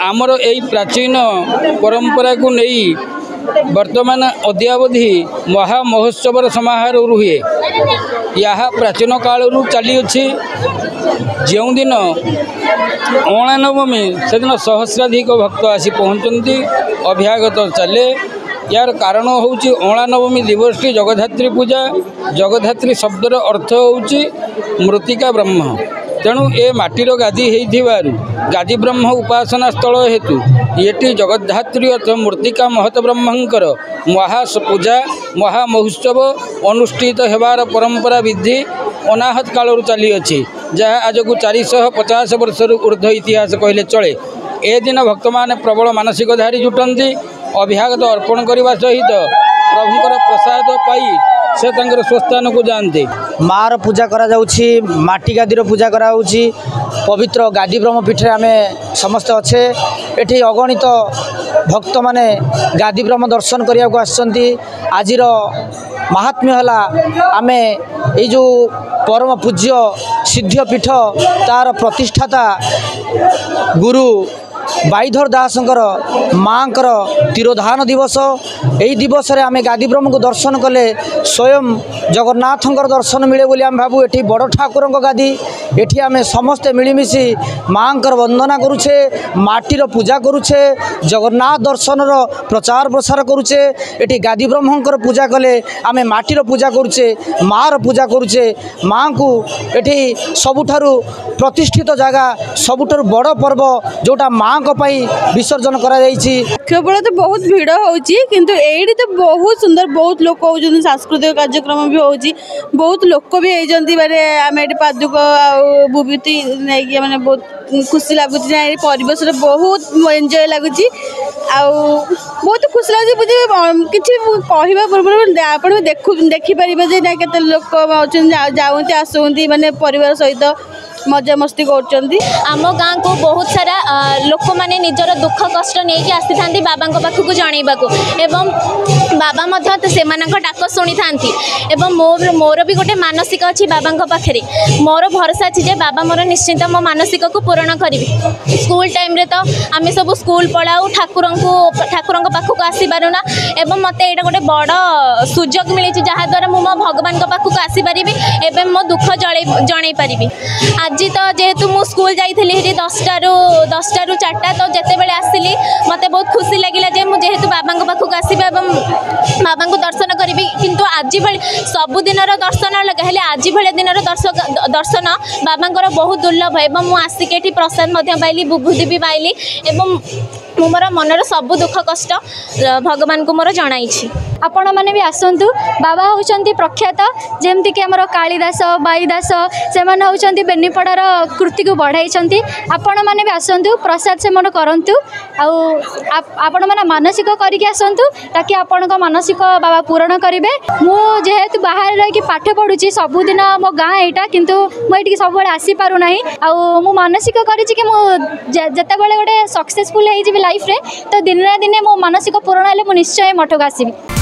आमर यही प्राचीन परंपरा को नहीं वर्तमान अद्यावधि महामहोत्सव समारोह हुए यह प्राचीन काल चली जो दिन अणा नवमी से दिन सहस्राधिक भक्त आसी पहुँचती अभ्यागत चले यार कारण हूँ अणा नवमी दिवस टी जगधात्री पूजा जगधात्री शब्दर अर्थ हूँ मृत्तिका ब्रह्म तेणु ए माटीर गादी हो गादी ब्रह्म उपासना स्थल हेतु ये जगधात्री अर्थ मृत्तिका महत ब्रह्मंकर महापूजा महामहोत्सव अनुष्ठित होवार परंपरा विधि अनाहत कालू चली अच्छी जहाँ आज को 450 वर्ष ऊर्ध्व इतिहास कहले चले ए दिन भक्त मैंने प्रबल मानसिकधारी जुटती अभ्यागत अर्पण करने सहित प्रभुकर प्रसाद पाई से स्वस्थान को जाते मार पूजा करा जाउछि माटी गादीर पूजा करा जाउछि पवित्र गादी ब्रह्मपीठ आम समस्त अच्छे एठी अगणित भक्त माने गादी ब्रह्म दर्शन करने को आसछंती आजिर महात्म्य हला आमे ए जो परम पूज्य सिद्धपीठ तार प्रतिष्ठाता गुरु बाईधर दासंकर माँकर तिरोधान दिवस यही दिवस रे आमे गादी ब्रह्म को दर्शन कले स्वयं जगन्नाथंकर दर्शन मिले बोली आम भावु एठी बड़ ठाकुर गादी एठी आमे समस्ते मिलमिशि माँकर वंदना करुचे माटीर पूजा करुचे जगन्नाथ दर्शन प्रचार प्रसार करुचे एठी गादी ब्रह्मंकर पूजा कले आमे माटीर पूजा करुचे मार पूजा करुचे माँ को एठी सबुठारु प्रतिष्ठित जगह सबुठारु बड़ पर्व जोटा माँ विसर्जन करा केवल तो बहुत भिड़ होती तो बहुत सुंदर बहुत लोक हो सांस्कृतिक कार्यक्रम भी हो बहुत लोक भी होती माने आम ये पादुक बुभूति नहीं माने बहुत खुशी लगुच परिवेश बहुत एंजॉय लगुच बहुत खुशी लगे किसी कहवा पूर्व आप देखिपारे ना केते लोक जाऊँगी आसुँच माने परिवार सहित मजा मस्ती कर आम गाँ को बहुत सारा लोक मैंने निजर दुख कष्ट नहीं आसी था बाबा पाखक जनवाक एवं बाबा से डाक शुणी था मोर भी गोटे मानसिक अच्छी बाबा पाखे मोर भरोसा अच्छी बाबा मोर निश्चिंत मो मानसिक को पूरण करी स्कूल टाइम रे तो आम सब स्कूल पढ़ाऊ ठाकुर पाखक आसी पारुना एवं मत ये गोटे बड़ सुजोग मिली जहाद्वारा मो भगवान पाखक आसीपारि एवं मो दुख जन पारि आज तो जेहेतु मु स्कूल जाइली 10टा रू 4टा तो जिते बड़े आसिली मत बहुत खुशी लगे जेहेतु बाबा पाखक आसबि बाबा को दर्शन करी किंतु आज भाई सबुदिन दर्शन लगे आज भाई दिन दर्शन बाबा बहुत दुर्लभ एवं मुझे आसिक प्रसाद पाइली बुभूति भी पाइली एवं मोर मनर सब दुख कष्ट भगवान को मोर जनाई आपण मैंने भी आसतु बाबा होती प्रख्यात जमतीक आमर कालीदास बाईदास से होती बेनीपड़ार कृति को बढ़ाई आपण मैंने भी आसतु प्रसाद से मन करूँ आपण मैंने मानसिक करके आसतु ताकि आपण मानसिक बाबा पूरण करेंगे मुझे बाहर रही पाठ पढ़ुची सबुदिन मो गाँ यहाँ किंतु मुझे सब आसी पारना आउ मानसिक करें जिते बड़े गोटे सक्सेसफुल हो लाइफ रे तो दिन ना दिन मो मानसिक पूरण हेल्ले निश्चय मठक आसबि।